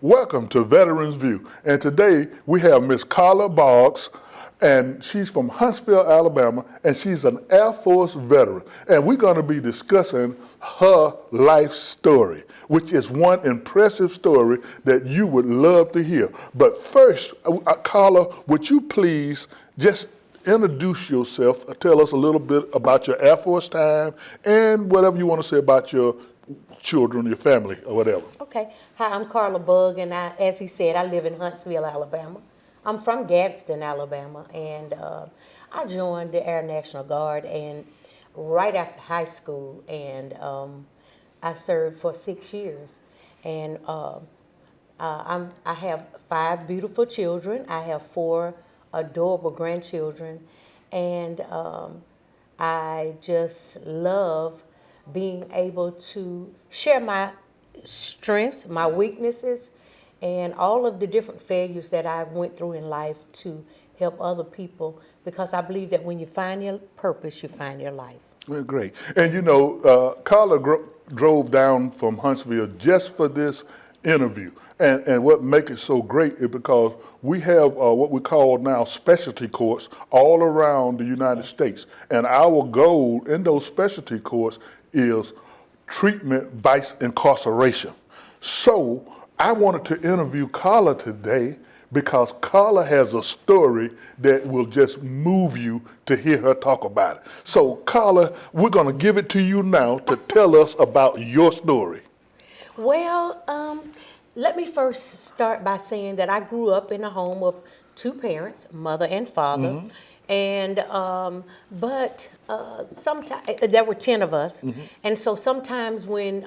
Welcome to Veterans View. And today we have Miss Carla Boggs, and she's from Huntsville, Alabama, and she's an Air Force veteran. And we're going to be discussing her life story, which is one impressive story that you would love to hear. But first, Carla, would you please just introduce yourself, tell us a little bit about your Air Force time, and whatever you want to say about your children, your family, or whatever. Okay. Hi, I'm Carla Bug, and as he said, I live in Huntsville, Alabama. I'm from Gadsden, Alabama, and I joined the Air National Guard and right after high school, and I served for 6 years. And I have 5 beautiful children. I have 4 adorable grandchildren, and I just love being able to share my strengths, my weaknesses, and all of the different failures that I went through in life to help other people, because I believe that when you find your purpose, you find your life. Well, great. And you know, Carla drove down from Huntsville just for this interview. And what makes it so great is because we have what we call now specialty courts all around the United States. And our goal in those specialty courts is treatment, vice, incarceration. So I wanted to interview Carla today because Carla has a story that will just move you to hear her talk about it. So Carla, we're going to give it to you now to tell us about your story. Well, let me first start by saying that I grew up in a home of 2 parents, mother and father. Mm-hmm. And but sometimes there were 10 of us, mm-hmm. and so sometimes when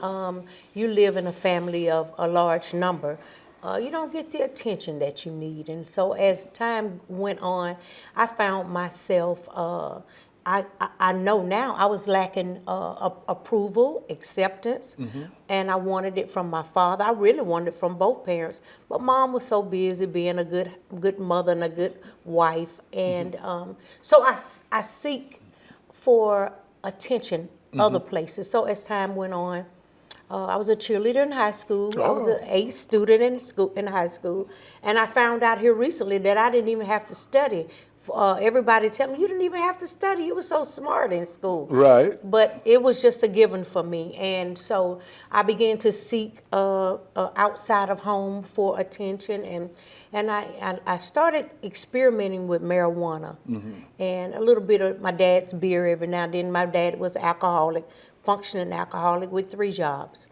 you live in a family of a large number, you don't get the attention that you need. And so as time went on, I found myself. I know now I was lacking approval, acceptance, mm-hmm. and I wanted it from my father. I really wanted it from both parents, but mom was so busy being a good mother and a good wife, and mm-hmm. So I seek for attention mm-hmm. other places. So as time went on, I was a cheerleader in high school. Oh. I was an A student in high school, and I found out here recently that I didn't even have to study. Everybody tell me, you didn't even have to study. You were so smart in school. Right. But it was just a given for me. And so I began to seek outside of home for attention. And I started experimenting with marijuana mm-hmm. and a little bit of my dad's beer every now and then. My dad was alcoholic, functioning alcoholic with 3 jobs.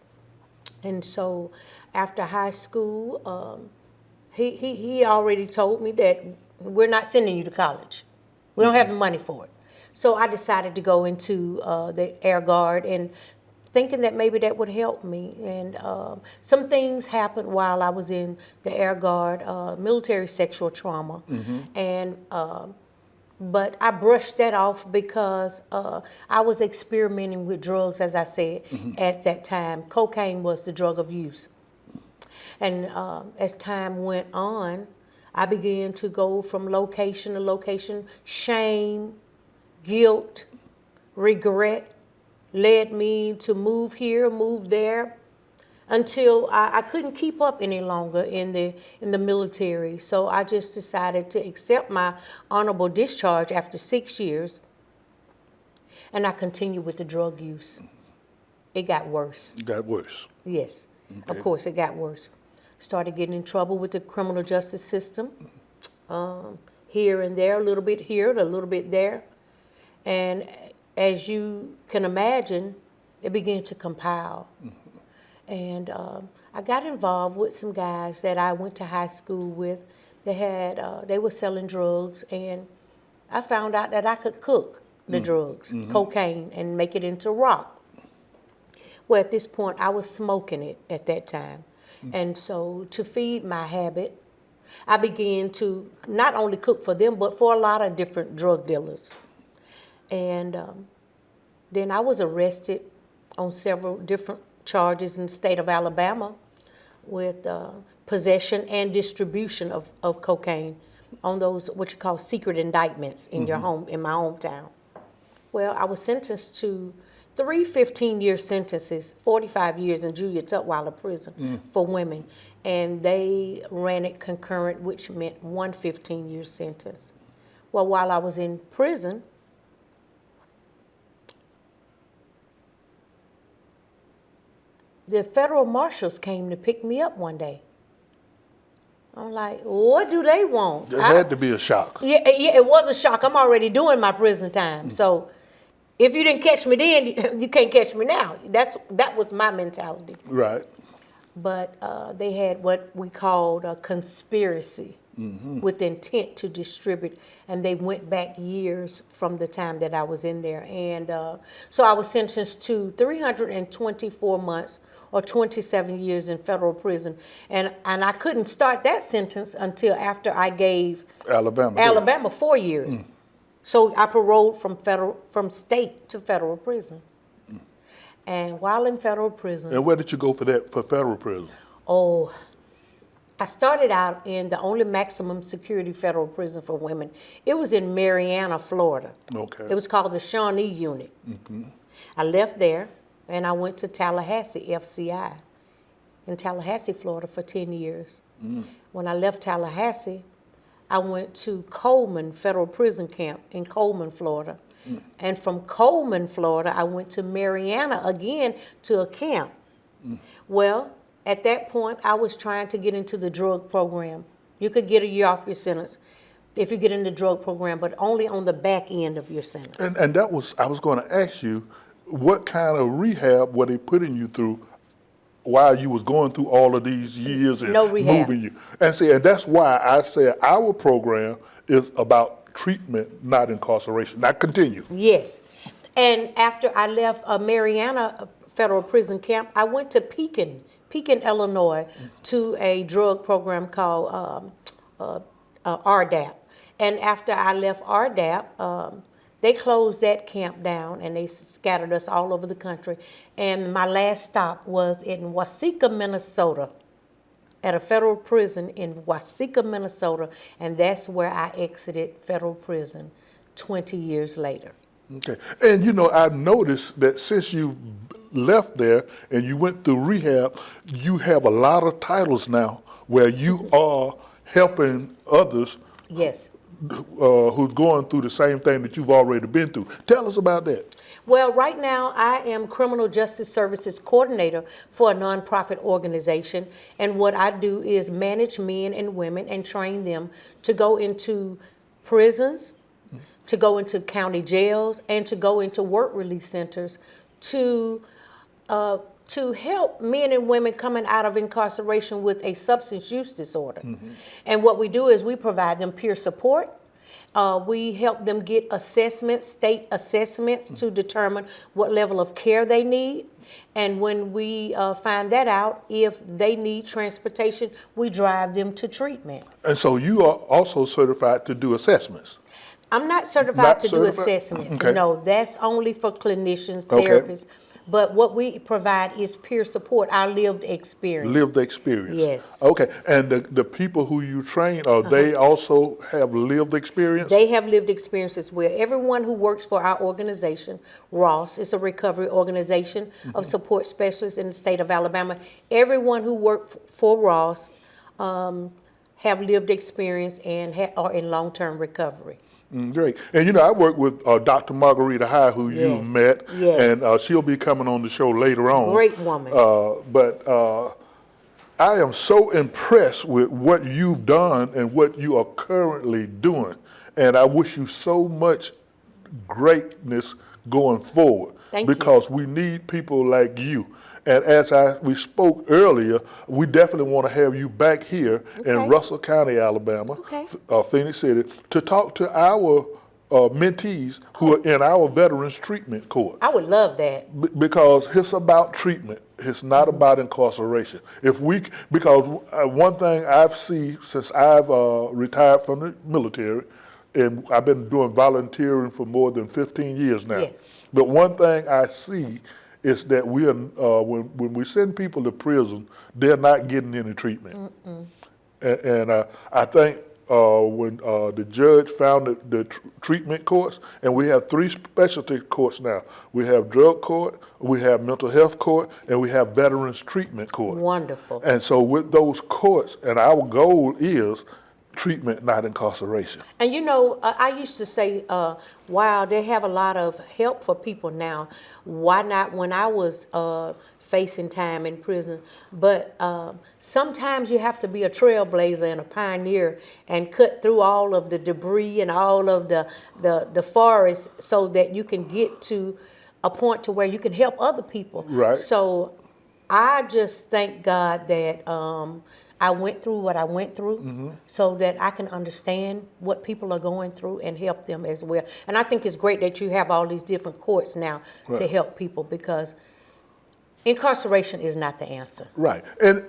And so after high school, he already told me that we're not sending you to college. We don't have the money for it. So I decided to go into the Air Guard, and thinking that maybe that would help me. And some things happened while I was in the Air Guard, military sexual trauma. Mm-hmm. And but I brushed that off because I was experimenting with drugs, as I said, mm-hmm. at that time. Cocaine was the drug of use. And as time went on, I began to go from location to location. Shame, guilt, regret led me to move here, move there, until I couldn't keep up any longer in the military. So I just decided to accept my honorable discharge after 6 years, and I continued with the drug use. It got worse. It got worse. Yes, okay. Of course it got worse. Started getting in trouble with the criminal justice system, here and there, a little bit here, a little bit there. And as you can imagine, it began to compile. Mm-hmm. And I got involved with some guys that I went to high school with. They were selling drugs, and I found out that I could cook the drugs, mm-hmm. cocaine, and make it into rock. Well, at this point, I was smoking it at that time. And so to feed my habit, I began to not only cook for them, but for a lot of different drug dealers. And then I was arrested on several different charges in the state of Alabama with possession and distribution of cocaine on those what you call secret indictments in mm-hmm. in my hometown. Well, I was sentenced to three 15-year sentences, 45 years in Julia Tutwiler Prison for women, and they ran it concurrent, which meant one 15-year sentence. Well, while I was in prison, the federal marshals came to pick me up one day. I'm like, what do they want? It had to be a shock. Yeah, it was a shock. I'm already doing my prison time. So if you didn't catch me then, you can't catch me now. That was my mentality. Right. But they had what we called a conspiracy with intent to distribute, and they went back years from the time that I was in there. And so I was sentenced to 324 months or 27 years in federal prison. And I couldn't start that sentence until after I gave Alabama 4 years. So I paroled from state to federal prison. And while in federal prison. And where did you go for federal prison? Oh, I started out in the only maximum security federal prison for women. It was in Marianna, Florida. Okay. It was called the Shawnee Unit. I left there and I went to Tallahassee, FCI, in Tallahassee, Florida for 10 years. When I left Tallahassee, I went to Coleman Federal Prison Camp in Coleman, Florida. And from Coleman, Florida, I went to Marianna again to a camp. Well, at that point, I was trying to get into the drug program. You could get a year off your sentence if you get in the drug program, but only on the back end of your sentence. And that was, I was going to ask you, what kind of rehab were they putting you through while you was going through all of these years and No rehab. moving you? And see, and that's why I said our program is about treatment, not incarceration. Now continue. Yes. And after I left Marianna Federal Prison Camp, I went to Pekin, Illinois, to a drug program called RDAP. And after I left RDAP, they closed that camp down and they scattered us all over the country. And my last stop was in Waseca, Minnesota, at a federal prison in Waseca, Minnesota. And that's where I exited federal prison 20 years later. Okay. And you know, I've noticed that since you left there and you went through rehab, you have a lot of titles now where you are helping others. Yes. Who's going through the same thing that you've already been through. Tell us about that. Well, right now I am Criminal Justice Services Coordinator for a nonprofit organization, and what I do is manage men and women and train them to go into prisons, to go into county jails, and to go into work release centers to help men and women coming out of incarceration with a substance use disorder. And what we do is we provide them peer support. We help them get assessments, state assessments, to determine what level of care they need. And when we find that out, if they need transportation, we drive them to treatment. And so you are also certified to do assessments? I'm not certified to do assessments. Okay. No, that's only for clinicians, therapists. Okay. But what we provide is peer support, our lived experience. Lived experience. Yes. Okay. And the people who you train, they also have lived experience? They have lived experience as well. Everyone who works for our organization, Ross, is a recovery organization of support specialists in the state of Alabama. Everyone who worked for Ross have lived experience and are in long-term recovery. Great. And, you know, I work with Dr. Margarita High, who you met, and she'll be coming on the show later on. Great woman. But I am so impressed with what you've done and what you are currently doing. And I wish you so much greatness going forward. Thank you. Because we need people like you. And as we spoke earlier, we definitely want to have you back here in Russell County, Alabama, Phoenix City, to talk to our mentees who are in our Veterans Treatment Court. I would love that. Because it's about treatment. It's not about incarceration. Because one thing I've seen since I've retired from the military, and I've been doing volunteering for more than 15 years now. Yes. But one thing I see is that we are, when we send people to prison, they're not getting any treatment. And I think when the judge found the treatment courts, and we have 3 specialty courts now. We have drug court, we have mental health court, and we have veterans treatment court. Wonderful. And so with those courts, and our goal is treatment, not incarceration. And you know, I used to say, wow, they have a lot of help for people now. Why not when I was facing time in prison? But sometimes you have to be a trailblazer and a pioneer and cut through all of the debris and all of the forest so that you can get to a point to where you can help other people. Right. So I just thank God that I went through what I went through so that I can understand what people are going through and help them as well. And I think it's great that you have all these different courts now to help people, because incarceration is not the answer. Right. And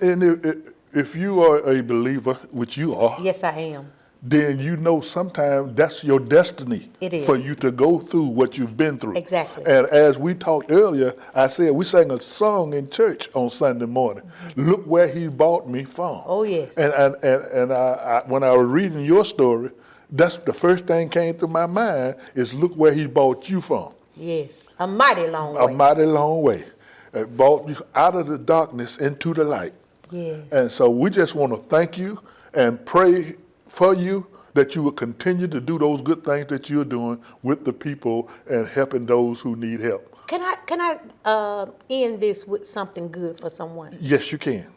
if you are a believer, which you are, Yes, I am. then you know sometimes that's your destiny. It is. For you to go through what you've been through. Exactly. And as we talked earlier, I said we sang a song in church on Sunday morning. Look where he bought me from. Oh, yes. And I when I was reading your story, that's the first thing came to my mind is look where he bought you from. Yes. A mighty long way. A mighty long way. It brought you out of the darkness into the light. Yes. And so we just want to thank you and pray for you that you will continue to do those good things that you're doing with the people and helping those who need help. Can I end this with something good for someone? Yes, you can.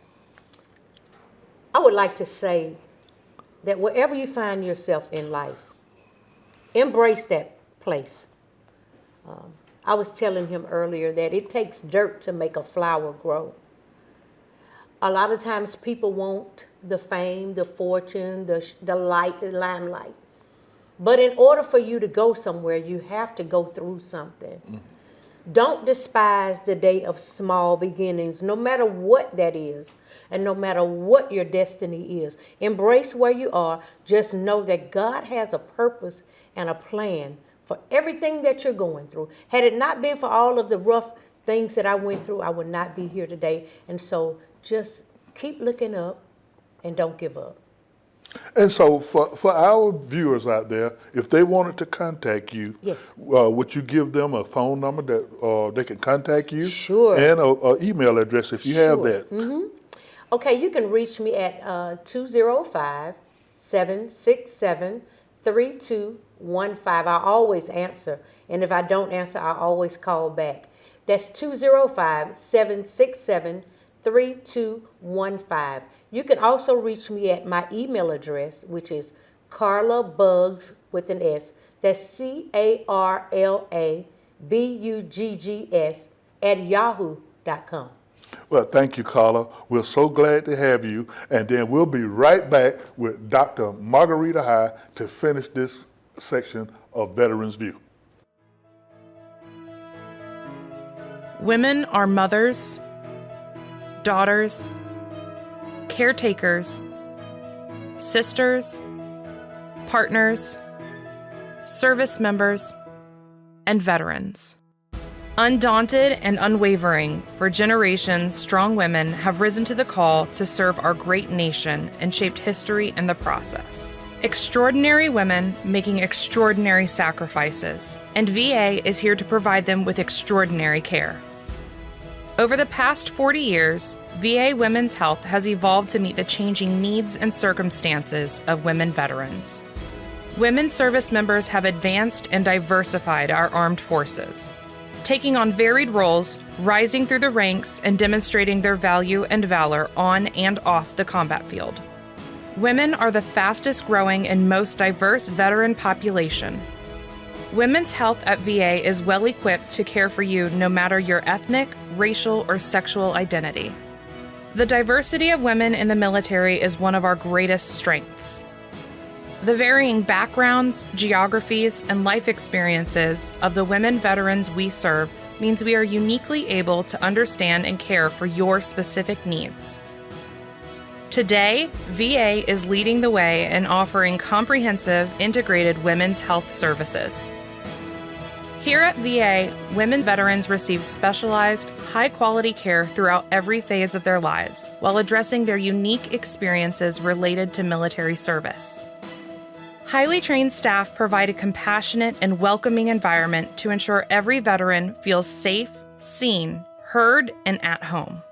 I would like to say that wherever you find yourself in life, embrace that place. I was telling him earlier that it takes dirt to make a flower grow. A lot of times people want the fame, the fortune, the light, the limelight. But in order for you to go somewhere, you have to go through something. Don't despise the day of small beginnings, no matter what that is, and no matter what your destiny is. Embrace where you are. Just know that God has a purpose and a plan for everything that you're going through. Had it not been for all of the rough things that I went through, I would not be here today. And so just keep looking up and don't give up. And so for our viewers out there, if they wanted to contact you, Yes. Would you give them a phone number that they can contact you? Sure. And an email address if you have Sure. that. Okay, you can reach me at 205-767-3215. I always answer. And if I don't answer, I always call back. That's 205-767-3215. You can also reach me at my email address, which is Carla Buggs with an S. That's CarlaBuggs @yahoo.com. Well, thank you, Carla. We're so glad to have you. And then we'll be right back with Dr. Margarita High to finish this section of Veterans View. Women are mothers, daughters, caretakers, sisters, partners, service members, and veterans. Undaunted and unwavering, for generations, strong women have risen to the call to serve our great nation and shaped history in the process. Extraordinary women making extraordinary sacrifices, and VA is here to provide them with extraordinary care. Over the past 40 years, VA Women's Health has evolved to meet the changing needs and circumstances of women veterans. Women service members have advanced and diversified our armed forces, taking on varied roles, rising through the ranks, and demonstrating their value and valor on and off the combat field. Women are the fastest growing and most diverse veteran population. Women's Health at VA is well equipped to care for you no matter your ethnic, racial, or sexual identity. The diversity of women in the military is one of our greatest strengths. The varying backgrounds, geographies, and life experiences of the women veterans we serve means we are uniquely able to understand and care for your specific needs. Today, VA is leading the way in offering comprehensive, integrated women's health services. Here at VA, women veterans receive specialized, high-quality care throughout every phase of their lives, while addressing their unique experiences related to military service. Highly trained staff provide a compassionate and welcoming environment to ensure every veteran feels safe, seen, heard, and at home.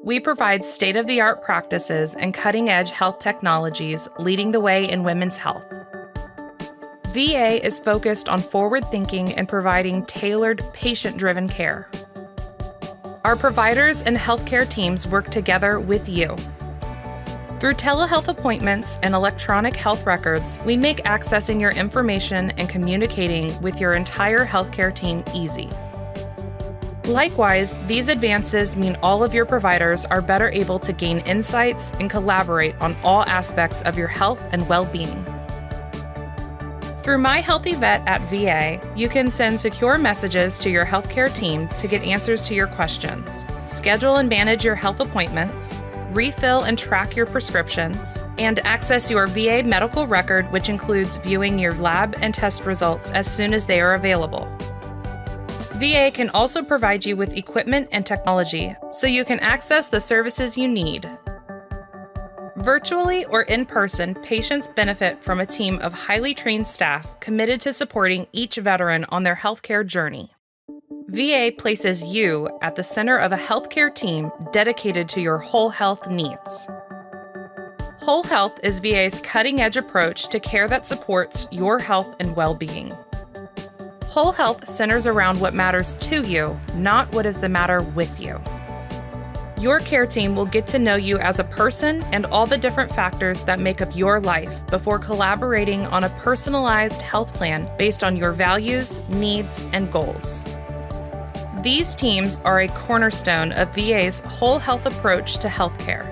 We provide state-of-the-art practices and cutting-edge health technologies leading the way in women's health. VA is focused on forward thinking and providing tailored, patient-driven care. Our providers and healthcare teams work together with you. Through telehealth appointments and electronic health records, we make accessing your information and communicating with your entire healthcare team easy. Likewise, these advances mean all of your providers are better able to gain insights and collaborate on all aspects of your health and well-being. Through My Healthy Vet at VA, you can send secure messages to your healthcare team to get answers to your questions, schedule and manage your health appointments, refill and track your prescriptions, and access your VA medical record, which includes viewing your lab and test results as soon as they are available. VA can also provide you with equipment and technology so you can access the services you need. Virtually or in person, patients benefit from a team of highly trained staff committed to supporting each veteran on their healthcare journey. VA places you at the center of a healthcare team dedicated to your whole health needs. Whole Health is VA's cutting-edge approach to care that supports your health and well-being. Whole Health centers around what matters to you, not what is the matter with you. Your care team will get to know you as a person and all the different factors that make up your life before collaborating on a personalized health plan based on your values, needs, and goals. These teams are a cornerstone of VA's whole health approach to healthcare.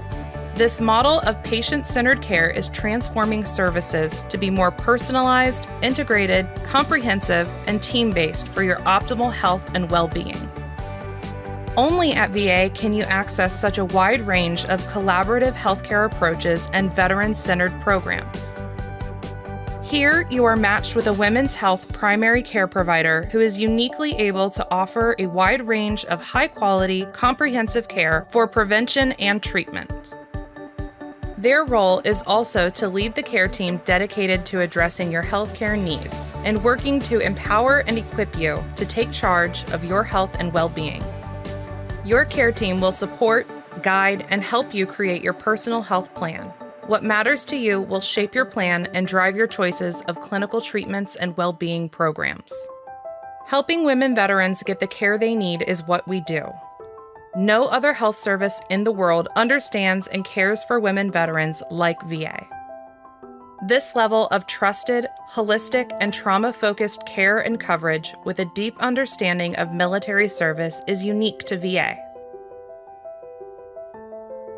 This model of patient-centered care is transforming services to be more personalized, integrated, comprehensive, and team-based for your optimal health and well-being. Only at VA can you access such a wide range of collaborative healthcare approaches and veteran-centered programs. Here, you are matched with a women's health primary care provider who is uniquely able to offer a wide range of high-quality, comprehensive care for prevention and treatment. Their role is also to lead the care team dedicated to addressing your healthcare needs and working to empower and equip you to take charge of your health and well-being. Your care team will support, guide, and help you create your personal health plan. What matters to you will shape your plan and drive your choices of clinical treatments and well-being programs. Helping women veterans get the care they need is what we do. No other health service in the world understands and cares for women veterans like VA. This level of trusted, holistic, and trauma-focused care and coverage with a deep understanding of military service is unique to VA.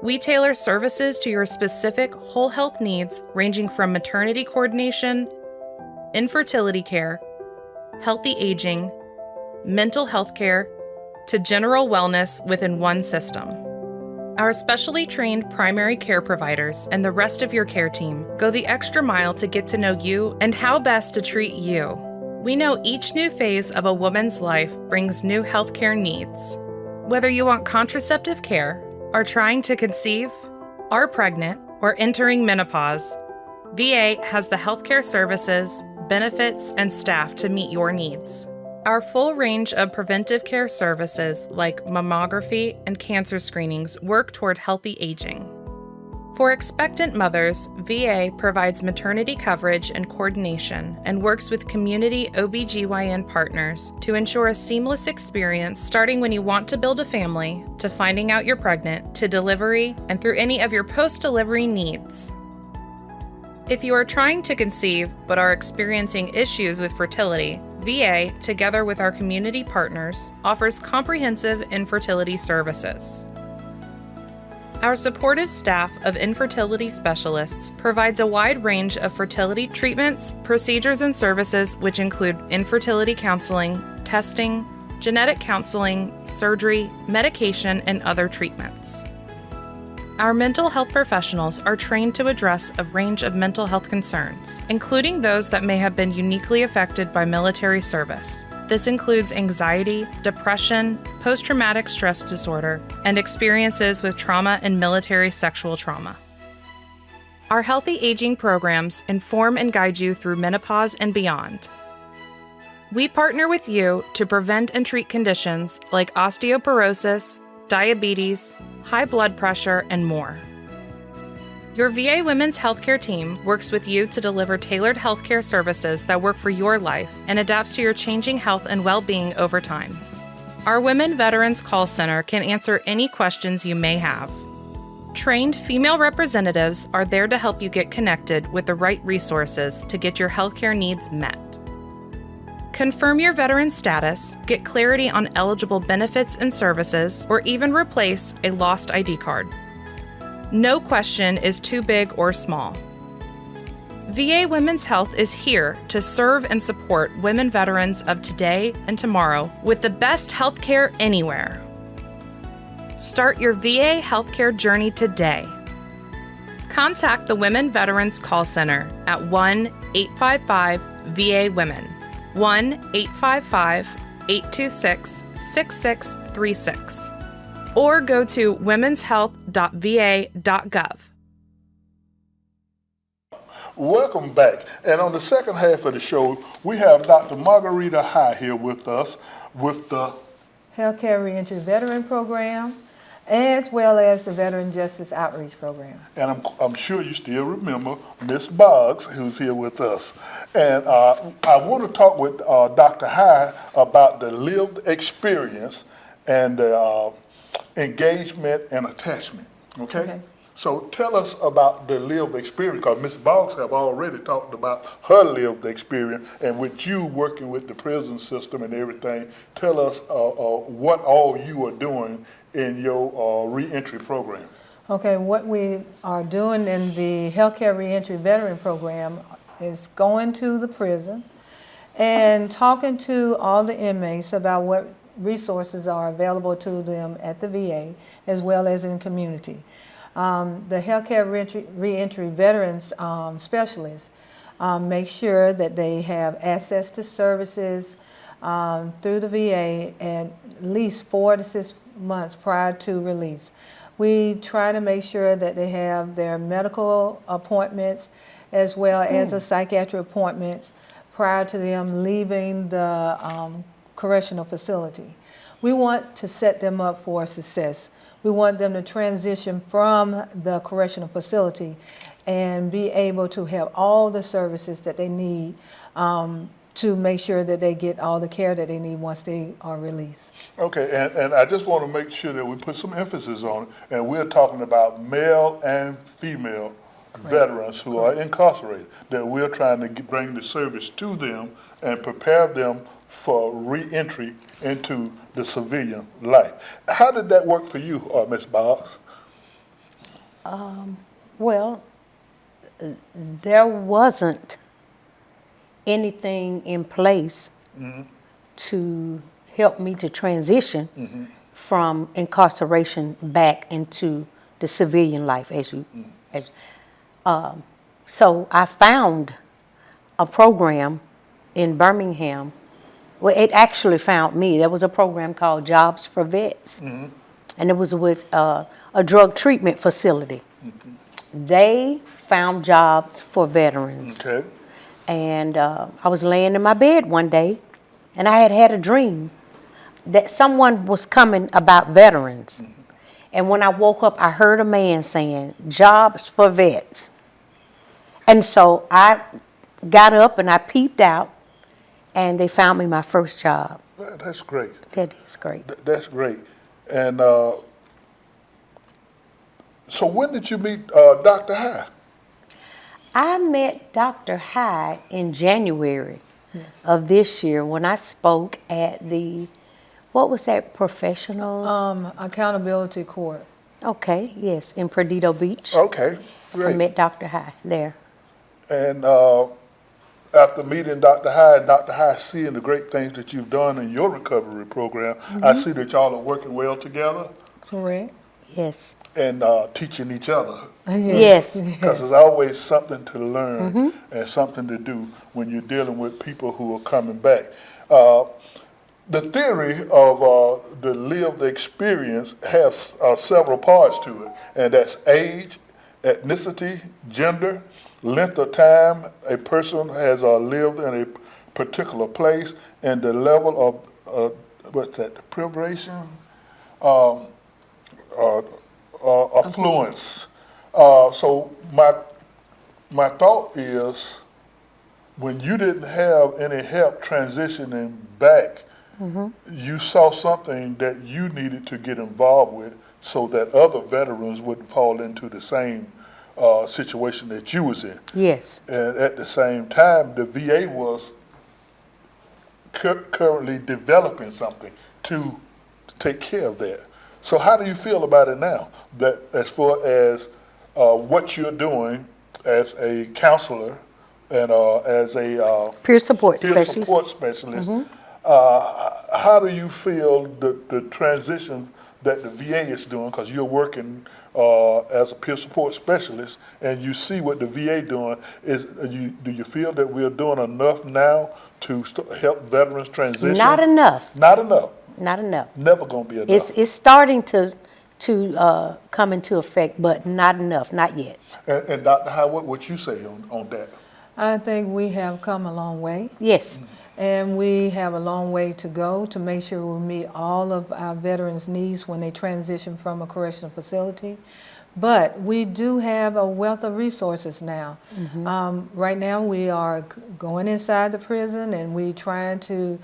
We tailor services to your specific whole health needs, ranging from maternity coordination, infertility care, healthy aging, mental health care, to general wellness within one system. Our specially trained primary care providers and the rest of your care team go the extra mile to get to know you and how best to treat you. We know each new phase of a woman's life brings new healthcare needs. Whether you want contraceptive care, are trying to conceive, are pregnant, or entering menopause, VA has the healthcare services, benefits, and staff to meet your needs. Our full range of preventive care services like mammography and cancer screenings work toward healthy aging. For expectant mothers, VA provides maternity coverage and coordination and works with community OB/GYN partners to ensure a seamless experience starting when you want to build a family, to finding out you're pregnant, to delivery, and through any of your post-delivery needs. If you are trying to conceive but are experiencing issues with fertility, VA, together with our community partners, offers comprehensive infertility services. Our supportive staff of infertility specialists provides a wide range of fertility treatments, procedures, and services which include infertility counseling, testing, genetic counseling, surgery, medication, and other treatments. Our mental health professionals are trained to address a range of mental health concerns, including those that may have been uniquely affected by military service. This includes anxiety, depression, post-traumatic stress disorder, and experiences with trauma and military sexual trauma. Our healthy aging programs inform and guide you through menopause and beyond. We partner with you to prevent and treat conditions like osteoporosis, diabetes, high blood pressure, and more. Your VA Women's Healthcare team works with you to deliver tailored healthcare services that work for your life and adapts to your changing health and well-being over time. Our Women Veterans Call Center can answer any questions you may have. Trained female representatives are there to help you get connected with the right resources to get your healthcare needs met. Confirm your veteran status, get clarity on eligible benefits and services, or even replace a lost ID card. No question is too big or small. VA Women's Health is here to serve and support women veterans of today and tomorrow with the best healthcare anywhere. Start your VA healthcare journey today. Contact the Women Veterans Call Center at 1-855-VA-WOMEN, 1-855-826-6636, or go to womenshealth.va.gov. Welcome back. And on the second half of the show, we have Dr. Margarita High here with us with the Healthcare Reentry Veteran Program, as well as the Veteran Justice Outreach Program. And I'm sure you still remember Miss Boggs, who's here with us. And I want to talk with Dr. High about the lived experience and engagement and attachment. Okay? So tell us about the lived experience, because Ms. Boggs have already talked about her lived experience, and with you working with the prison system and everything, tell us what all you are doing in your reentry program. Okay, what we are doing in the Healthcare Reentry Veteran Program is going to the prison and talking to all the inmates about what resources are available to them at the VA as well as in community. The Healthcare Reentry Veterans Specialists make sure that they have access to services through the VA at least 4 to 6 months prior to release. We try to make sure that they have their medical appointments as well as a psychiatric appointment prior to them leaving the correctional facility. We want to set them up for success. We want them to transition from the correctional facility and be able to have all the services that they need to make sure that they get all the care that they need once they are released. Okay, and I just want to make sure that we put some emphasis on it, and we're talking about male and female veterans who are incarcerated, that we're trying to bring the service to them and prepare them for re-entry into the civilian life. How did that work for you, Ms. Boggs? Well, there wasn't anything in place to help me to transition from incarceration back into the civilian life, so I found a program in Birmingham. Well, it actually found me. There was a program called Jobs for Vets, and it was with a drug treatment facility. They found jobs for veterans. Okay. And I was laying in my bed one day, and I had a dream that someone was coming about veterans. And when I woke up, I heard a man saying, "Jobs for vets." And so I got up and I peeped out, and they found me my first job. That's great. That is great. That's great. And so when did you meet Dr. High? I met Dr. High in January of this year when I spoke at the, what was that, professional? Accountability Court. Okay, yes, in Perdido Beach. Okay, I great. met Dr. High there. And after meeting Dr. High and Dr. High seeing the great things that you've done in your recovery program, I see that y'all are working well together Correct? Yes. and teaching each other. Yes. Because there's always something to learn and something to do when you're dealing with people who are coming back. The theory of the lived experience has several parts to it, and that's age, ethnicity, gender, length of time a person has lived in a particular place, and the level of deprivation, affluence. So my thought is, when you didn't have any help transitioning back, you saw something that you needed to get involved with so that other veterans wouldn't fall into the same situation that you was in. Yes. And at the same time, the VA was currently developing something to take care of that. So how do you feel about it now, that as far as what you're doing as a counselor and as a Peer support peer specialist. support specialist, how do you feel the transition that the VA is doing, because you're working as a peer support specialist and you see what the VA doing, do you feel that we're doing enough now to help veterans transition? Not enough. Not enough. Not enough. Never gonna be enough. It's starting to come into effect, but not enough, not yet. And Dr. Howard, what you say on that? I think we have come a long way. Yes. And we have a long way to go to make sure we meet all of our veterans' needs when they transition from a correctional facility. But we do have a wealth of resources now. Right now we are going inside the prison and we trying to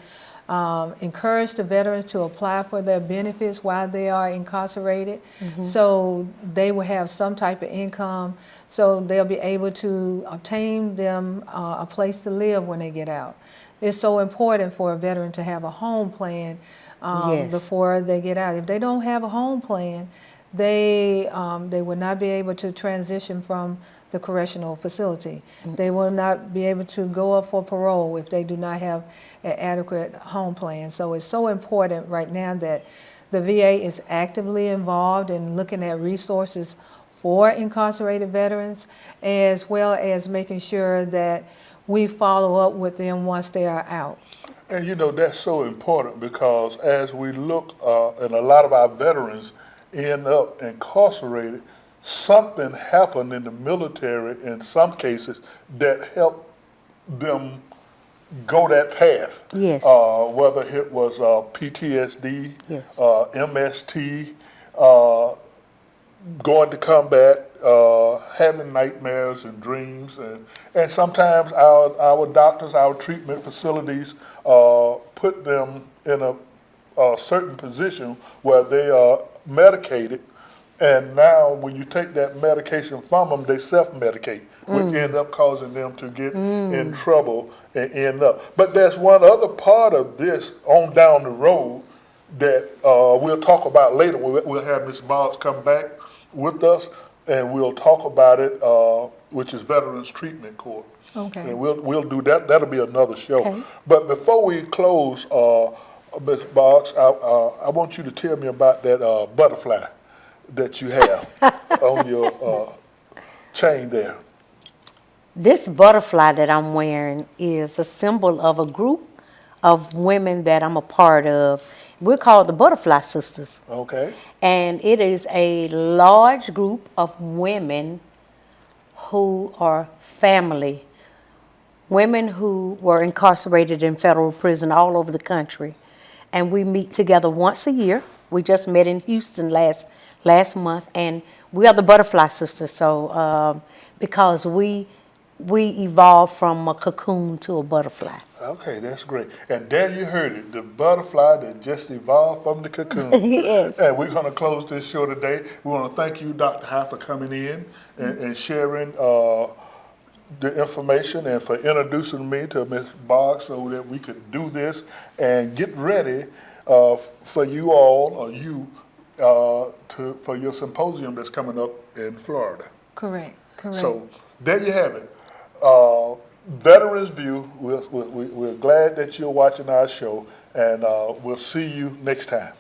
encourage the veterans to apply for their benefits while they are incarcerated, so they will have some type of income, so they'll be able to obtain them a place to live when they get out. It's so important for a veteran to have a home plan Yes. before they get out. If they don't have a home plan, they will not be able to transition from the correctional facility. They will not be able to go up for parole if they do not have an adequate home plan. So it's so important right now that the VA is actively involved in looking at resources for incarcerated veterans, as well as making sure that we follow up with them once they are out. And you know, that's so important, because as we look, and a lot of our veterans end up incarcerated, something happened in the military in some cases that helped them go that path. Yes. Whether it was PTSD, Yes. MST, going to combat, having nightmares and dreams, and sometimes our doctors, our treatment facilities put them in a certain position where they are medicated, and now when you take that medication from them, they self-medicate, which end up causing them to get in trouble and end up. But there's one other part of this on down the road that we'll talk about later. We'll have Ms. Boggs come back with us, and we'll talk about it, which is Veterans Treatment Court. Okay. And we'll do that. That'll be another show. Okay. But before we close, Ms. Boggs, I want you to tell me about that butterfly that you have on your chain there. This butterfly that I'm wearing is a symbol of a group of women that I'm a part of. We're called the Butterfly Sisters. Okay. And it is a large group of women who are family, women who were incarcerated in federal prison all over the country. And we meet together once a year. We just met in Houston last month, and we are the Butterfly Sisters. So because we evolved from a cocoon to a butterfly. Okay, that's great. And there you heard it, the butterfly that just evolved from the cocoon. Yes. And we're going to close this show today. We want to thank you, Dr. High, for coming in and sharing the information, and for introducing me to Ms. Boggs so that we could do this and get ready for you all, or you, for your symposium that's coming up in Florida. Correct. So there you have it. Veterans View, we're glad that you're watching our show, and we'll see you next time.